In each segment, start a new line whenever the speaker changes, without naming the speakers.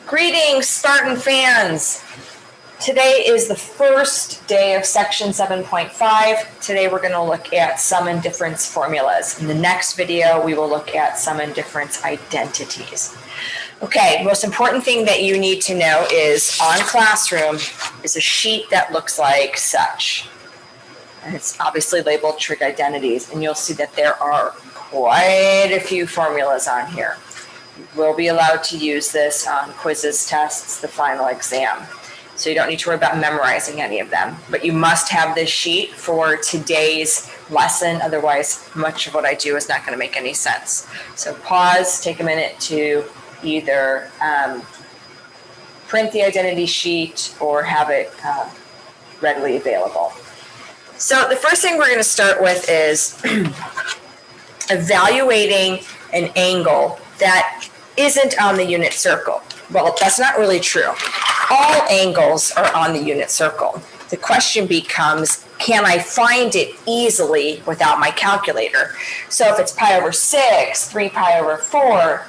Greetings, Spartan fans. Today is the first day of section 7.5. Today we're going to look at sum and difference formulas. In the next video, we will look at sum and difference identities. Okay, most important thing that you need to know is on Classroom is a sheet that looks like such. And it's obviously labeled trig identities, and you'll see that there are quite a few formulas on here. You will be allowed to use this on quizzes, tests, the final exam. So you don't need to worry about memorizing any of them. But you must have this sheet for today's lesson. Otherwise, much of what I do is not going to make any sense. So pause, take a minute to either print the identity sheet or have it readily available. So the first thing we're going to start with is evaluating an angle that isn't on the unit circle. Well, that's not really true. All angles are on the unit circle. The question becomes, can I find it easily without my calculator? So if it's pi over 6, 3 pi over 4,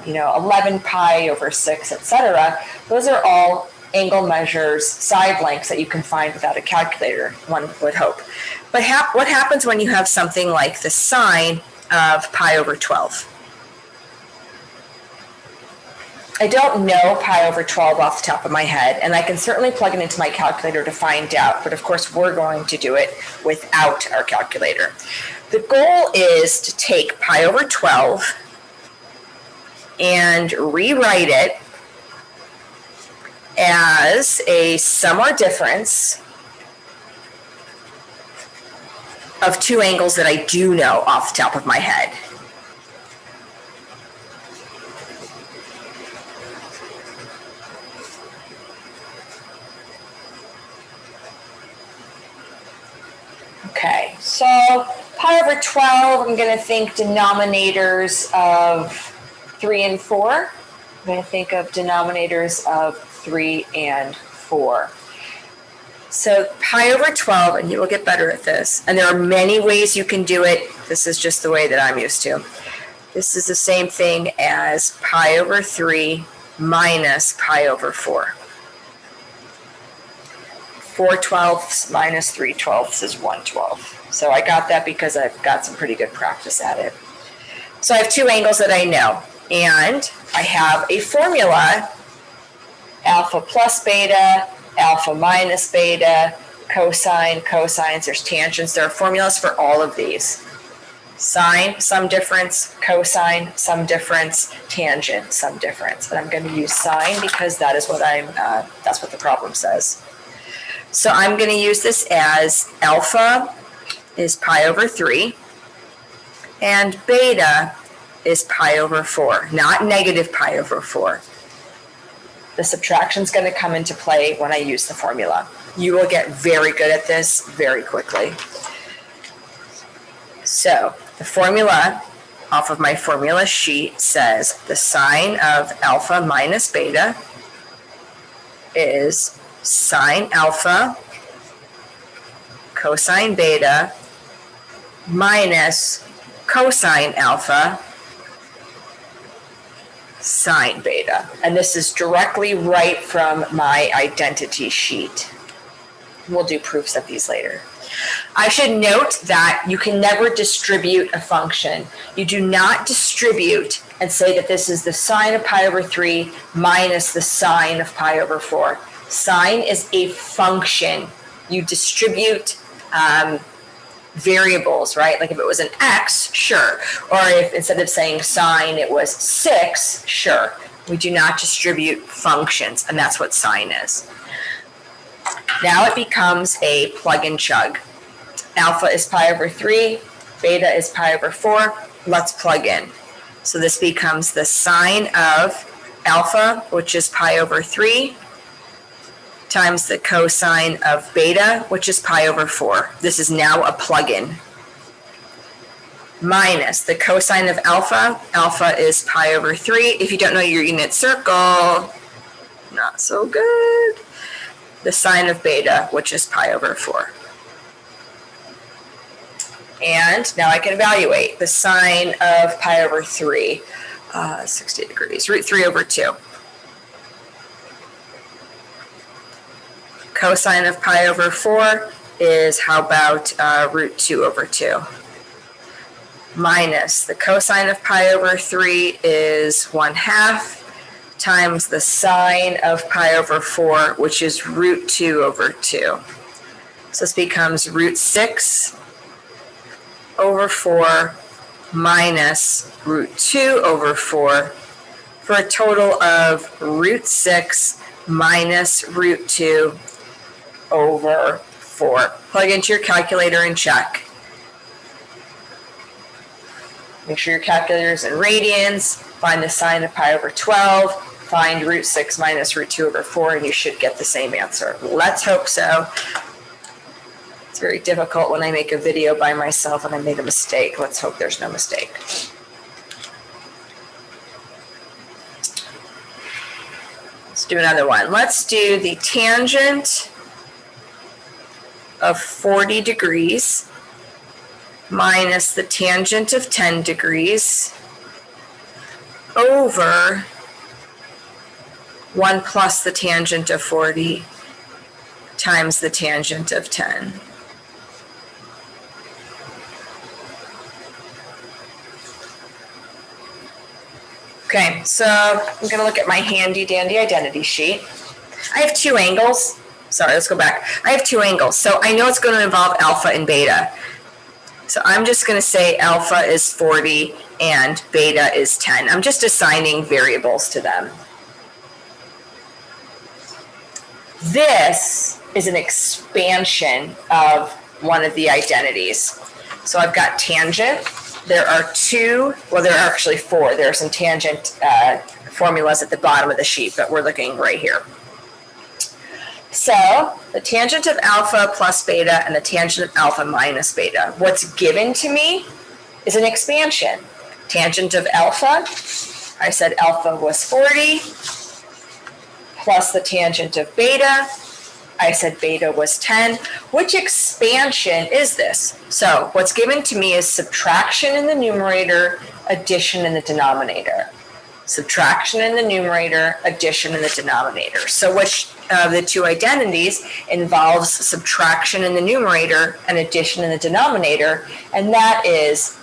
11 pi over 6, etc., those are all angle measures, side lengths that you can find without a calculator, one would hope. But what happens when you have something like the sine of pi over 12? I don't know pi over 12 off the top of my head, and I can certainly plug it into my calculator to find out, but of course we're going to do it without our calculator. The goal is to take pi over 12 and rewrite it as a sum or difference of two angles that I do know off the top of my head. Okay, so pi over 12, I'm going to think denominators of 3 and 4. I'm going to think of denominators of 3 and 4. So pi over 12, and you will get better at this. And there are many ways you can do it. This is just the way that I'm used to. This is the same thing as pi over 3 minus pi over 4. 4/12 minus 3/12 is 1/12. So I got that because I've got some pretty good practice at it. So I have two angles that I know, and I have a formula: alpha plus beta, alpha minus beta, cosine, cosines, there's tangents. There are formulas for all of these. Sine, sum difference; cosine, sum difference; tangent, sum difference. And I'm going to use sine because that is what that's what the problem says. So I'm going to use this as alpha is pi over 3 and beta is pi over 4, not negative pi over 4. The subtraction is going to come into play when I use the formula. You will get very good at this very quickly. So the formula off of my formula sheet says the sine of alpha minus beta is sine alpha cosine beta minus cosine alpha sine beta. And this is directly right from my identity sheet. We'll do proofs of these later. I should note that you can never distribute a function. You do not distribute and say that this is the sine of pi over 3 minus the sine of pi over 4. Sine is a function. You distribute variables, right? Like if it was an x, sure. Or if instead of saying sine, it was 6, sure. We do not distribute functions, and that's what sine is. Now it becomes a plug and chug. Alpha is pi over 3, beta is pi over 4. Let's plug in. So this becomes the sine of alpha, which is pi over 3, times the cosine of beta, which is pi over 4. This is now a plug-in. Minus the cosine of alpha. Alpha is pi over 3. If you don't know your unit circle, not so good. The sine of beta, which is pi over 4. And now I can evaluate the sine of pi over 3, 60 degrees, root 3 over 2. cosine of pi over 4 is, how about root 2 over 2? Minus the cosine of pi over 3 is 1/2 times the sine of pi over 4, which is root 2 over 2. So this becomes root 6 over 4 minus root 2 over 4 for a total of root 6 minus root 2 over 4. Plug into your calculator and check. Make sure your calculator is in radians. Find the sine of pi over 12. Find root 6 minus root 2 over 4, and you should get the same answer. Let's hope so. It's very difficult when I make a video by myself and I make a mistake. Let's hope there's no mistake. Let's do another one. Let's do the tangent of 40 degrees minus the tangent of 10 degrees over 1 plus the tangent of 40 times the tangent of 10. Okay, so I'm going to look at my handy dandy identity sheet. I have two angles. Sorry, let's go back. I have two angles. So I know it's going to involve alpha and beta. So I'm just going to say alpha is 40 and beta is 10. I'm just assigning variables to them. This is an expansion of one of the identities. So I've got tangent. There are two, well, there are actually four. There are some tangent formulas at the bottom of the sheet, but we're looking right here. So the tangent of alpha plus beta and the tangent of alpha minus beta. What's given to me is an expansion. Tangent of alpha, I said alpha was 40, plus the tangent of beta, I said beta was 10. Which expansion is this? So what's given to me is subtraction in the numerator, addition in the denominator. Subtraction in the numerator, addition in the denominator. So which of the two identities involves subtraction in the numerator and addition in the denominator? And that is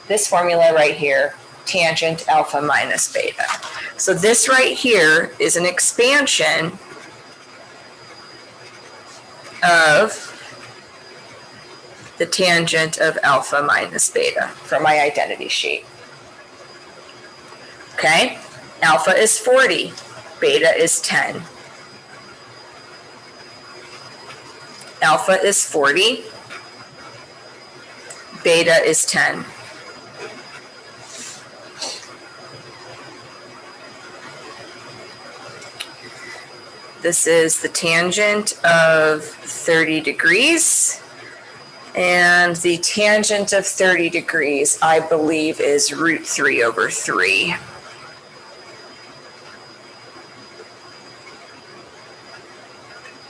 this formula right here, tangent alpha minus beta. So this right here is an expansion of the tangent of alpha minus beta from my identity sheet. Okay, alpha is 40, beta is 10. Alpha is 40, beta is 10. This is the tangent of 30 degrees. And the tangent of 30 degrees, I believe, is root 3 over 3.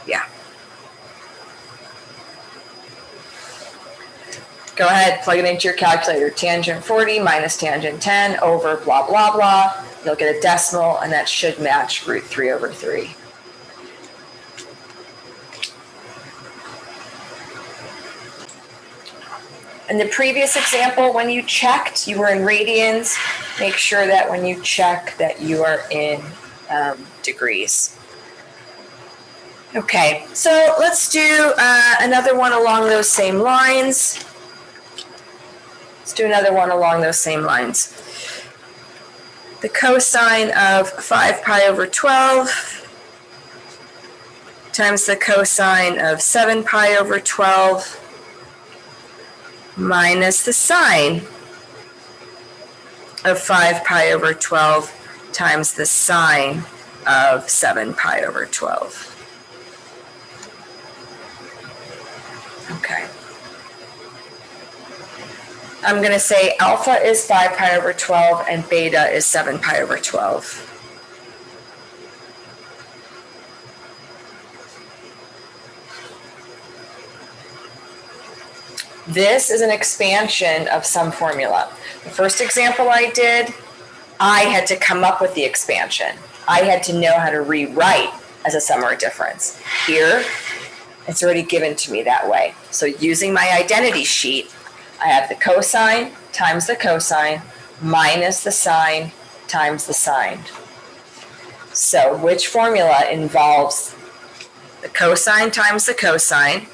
Yeah. Go ahead, plug it into your calculator. Tangent 40 minus tangent 10 over blah, blah, blah. You'll get a decimal, and that should match root 3 over 3. In the previous example, when you checked, you were in radians. Make sure that when you check that you are in degrees. Okay, so let's do another one along those same lines. Let's do another one along those same lines. The cosine of 5 pi over 12 times the cosine of 7 pi over 12 minus the sine of 5 pi over 12 times the sine of 7 pi over 12. Okay. I'm going to say alpha is 5 pi over 12 and beta is 7 pi over 12. This is an expansion of some formula. The first example I did, I had to come up with the expansion. I had to know how to rewrite as a sum or a difference. Here, it's already given to me that way. So using my identity sheet, I have the cosine times the cosine minus the sine times the sine. So which formula involves the cosine times the cosine?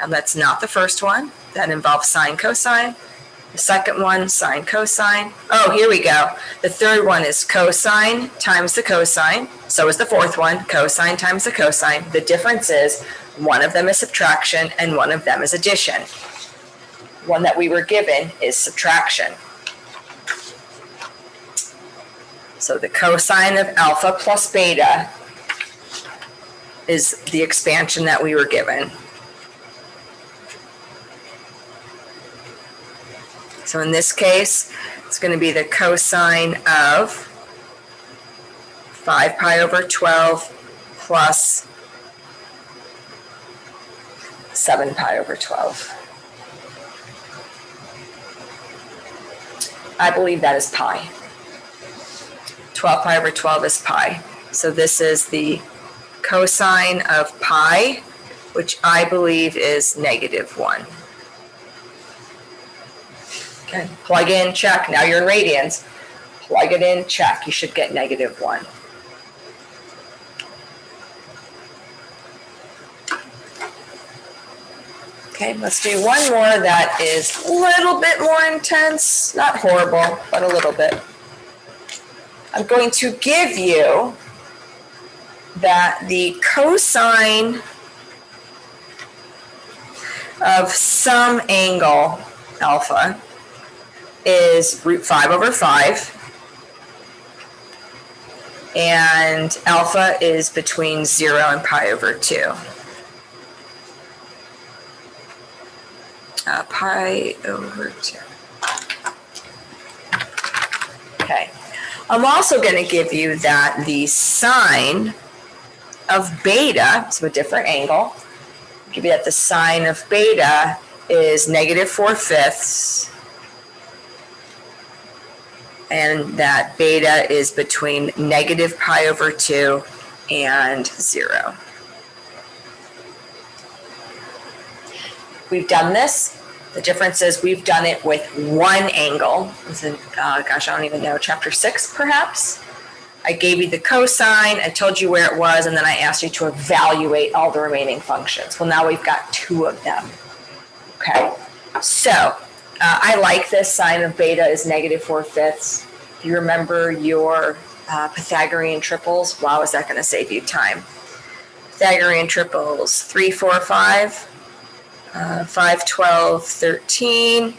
And that's not the first one. That involves sine cosine. The second one, sine cosine. Oh, here we go. The third one is cosine times the cosine. So is the fourth one, cosine times the cosine. The difference is one of them is subtraction and one of them is addition. One that we were given is subtraction. So the cosine of alpha plus beta is the expansion that we were given. So in this case, it's going to be the cosine of 5 pi over 12 plus 7 pi over 12. I believe that is pi. 12 pi over 12 is pi. So this is the cosine of pi, which I believe is -1. Okay, plug in, check. Now you're in radians. Plug it in, check. You should get -1. Okay, let's do one more that is a little bit more intense. Not horrible, but a little bit. I'm going to give you that the cosine of some angle alpha is √5 over 5, and alpha is between 0 and pi over 2. Pi over 2. Okay. I'm also going to give you that the sine of beta, so a different angle, give you that the sine of beta is -4/5, and that beta is between -pi over 2 and 0. We've done this. The difference is we've done it with one angle. It's in, gosh, I don't even know, chapter 6 perhaps? I gave you the cosine, I told you where it was, and then I asked you to evaluate all the remaining functions. Well, now we've got 2 of them. Okay, so I like this. Sine of beta is -4/5. If you remember your Pythagorean triples, wow, is that going to save you time? Pythagorean triples, 3, 4, 5. 5, 12, 13,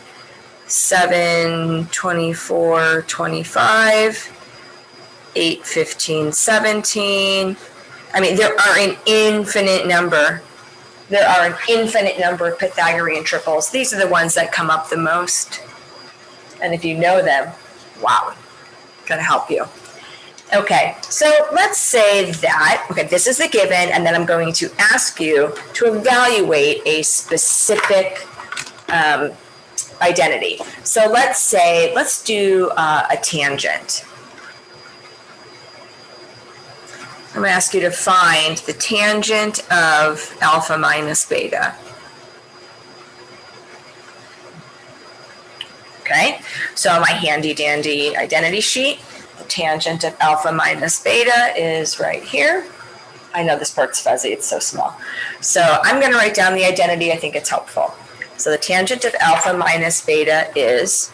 7, 24, 25, 8, 15, 17. I mean, there are an infinite number. There are an infinite number of Pythagorean triples. These are the ones that come up the most. And if you know them, wow, gonna help you. Okay, so let's say that, okay, this is the given, and then I'm going to ask you to evaluate a specific identity. So let's say, let's do a tangent. I'm going to ask you to find the tangent of alpha minus beta. Okay, so my handy dandy identity sheet. The tangent of alpha minus beta is right here. I know this part's fuzzy, it's so small. So I'm going to write down the identity, I think it's helpful. So the tangent of alpha minus beta is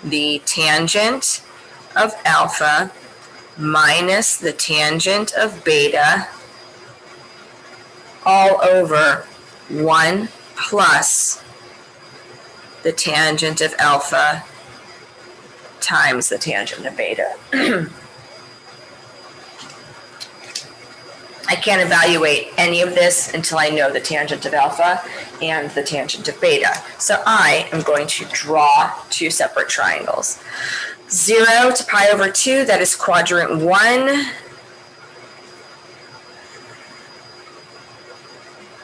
the tangent of alpha minus the tangent of beta all over 1 plus the tangent of alpha times the tangent of beta. I can't evaluate any of this until I know the tangent of alpha and the tangent of beta. So I am going to draw 2 separate triangles. 0 to pi over 2, that is quadrant 1.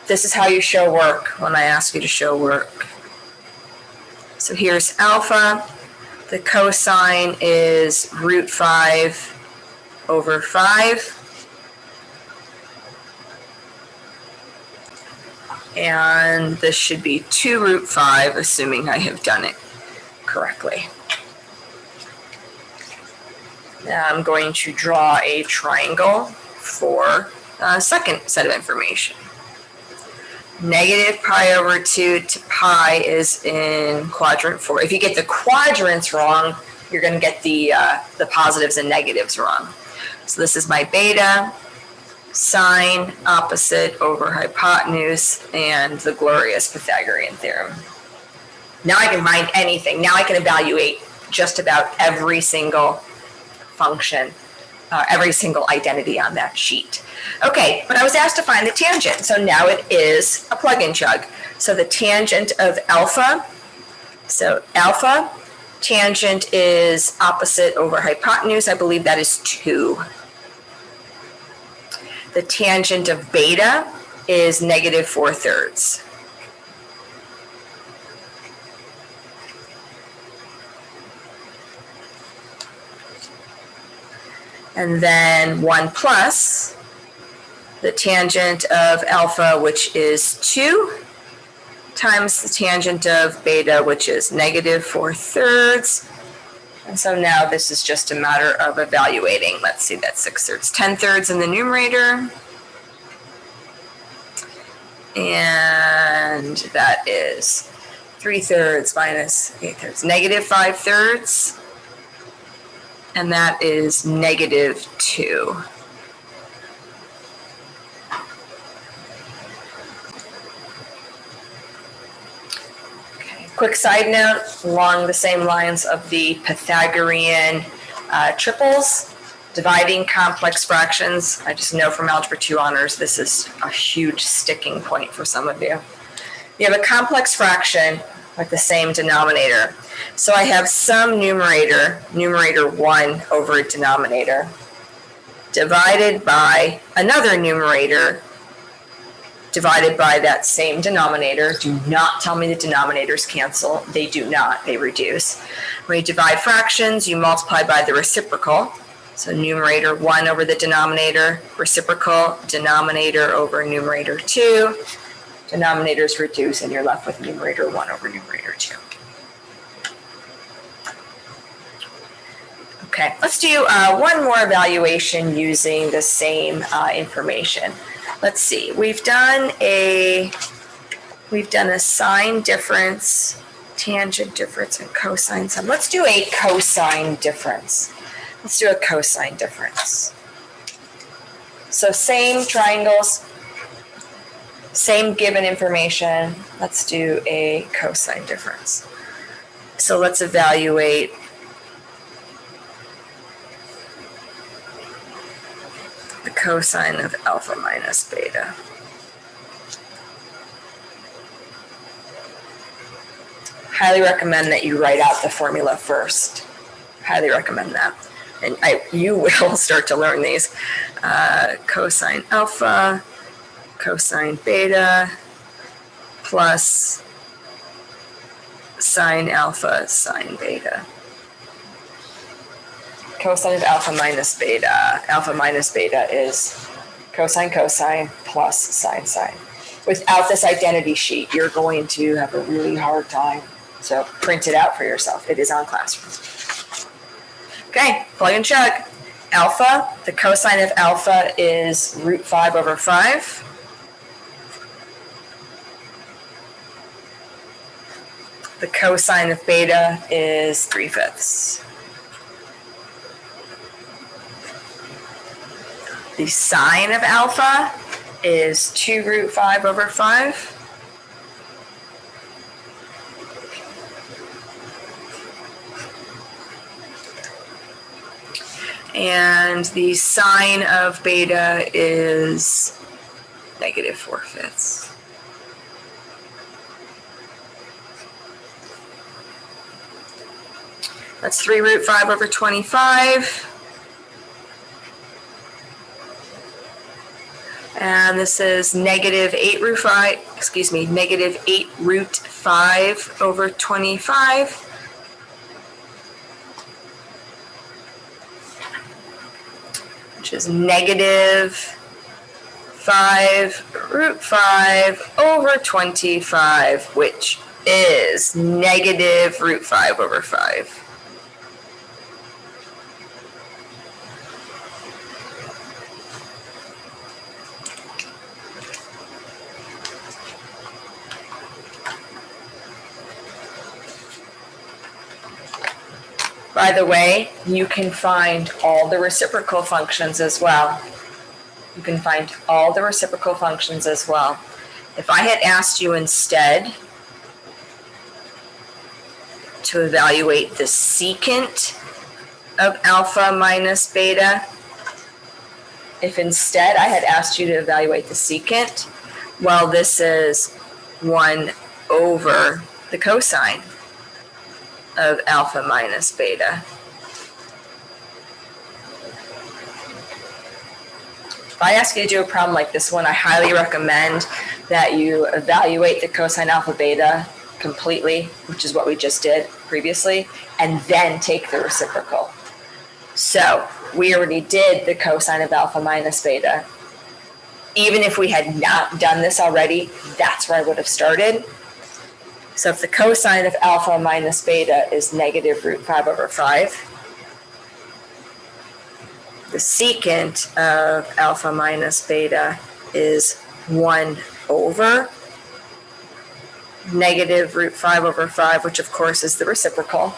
This is how you show work when I ask you to show work. So here's alpha. The cosine is √5 over 5. And this should be 2 root 5, assuming I have done it correctly. Now I'm going to draw a triangle for the second set of information. Negative pi over 2 to pi is in quadrant 4. If you get the quadrants wrong, you're going to get the positives and negatives wrong. So this is my beta, sine, opposite over hypotenuse, and the glorious Pythagorean theorem. Now I can find anything. Now I can evaluate just about every single function, every single identity on that sheet. Okay, but I was asked to find the tangent, so now it is a plug and chug. So the tangent of alpha, so alpha, tangent is opposite over hypotenuse. I believe that is 2. The tangent of beta is negative 4/3. And then 1 plus the tangent of alpha, which is 2, times the tangent of beta, which is negative 4/3. And so now this is just a matter of evaluating. Let's see, that's 6/3. 10/3 in the numerator. And that is 3/3 minus 8/3, negative 5/3. And that is negative 2. Quick side note, along the same lines of the Pythagorean triples, dividing complex fractions. I just know from Algebra 2 honors, this is a huge sticking point for some of you. You have a complex fraction with the same denominator. So I have some numerator, numerator 1 over denominator, divided by another numerator, divided by that same denominator. Do not tell me the denominators cancel. They do not. They reduce. When you divide fractions, you multiply by the reciprocal. So numerator 1 over the denominator, reciprocal, denominator over numerator 2. Denominators reduce, and you're left with numerator 1 over numerator 2. Okay, let's do one more evaluation using the same information. Let's see, we've done a sine difference, tangent difference, and cosine sum. Let's do a cosine difference. Let's do a cosine difference. So same triangles, same given information. Let's do a cosine difference. So let's evaluate the cosine of alpha minus beta. Highly recommend that you write out the formula first. Highly recommend that. And you will start to learn these. Cosine alpha, cosine beta, plus sine alpha, sine beta. Cosine of alpha minus beta. Alpha minus beta is cosine cosine plus sine sine. Without this identity sheet, you're going to have a really hard time. So print it out for yourself. It is on Classroom. Okay, plug and chug. Alpha, the cosine of alpha is root 5 over 5. The cosine of beta is 3/5. The sine of alpha is 2 root 5 over 5. And the sine of beta is negative 4/5. That's 3 root 5 over 25. And this is negative 8 root 5, negative 8 root 5 over 25. Which is negative 5 root 5 over 25, which is negative root 5 over 5. By the way, you can find all the reciprocal functions as well. You can find all the reciprocal functions as well. If I had asked you instead to evaluate the secant of alpha minus beta, if instead I had asked you to evaluate the secant, well, this is 1 over the cosine of alpha minus beta. If I ask you to do a problem like this one, I highly recommend that you evaluate the cosine alpha beta completely, which is what we just did previously, and then take the reciprocal. So we already did the cosine of alpha minus beta. Even if we had not done this already, that's where I would have started. So if the cosine of alpha minus beta is negative root 5 over 5, the secant of alpha minus beta is 1 over negative root 5 over 5, which of course is the reciprocal.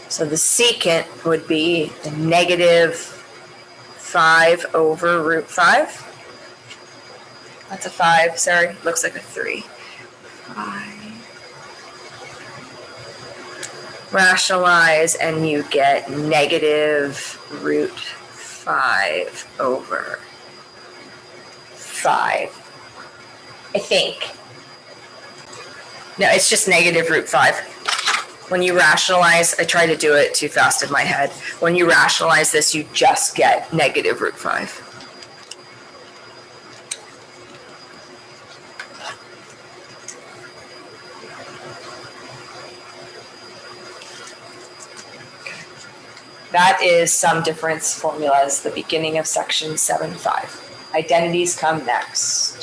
So the secant would be negative 5 over root 5. That's a 5, sorry, looks like a 3. 5. Rationalize and you get negative root 5 over 5. I think. No, it's just negative root 5. When you rationalize, I try to do it too fast in my head. When you rationalize this, you just get negative root 5. That is sum difference formulas, the beginning of section 7.5. Identities come next.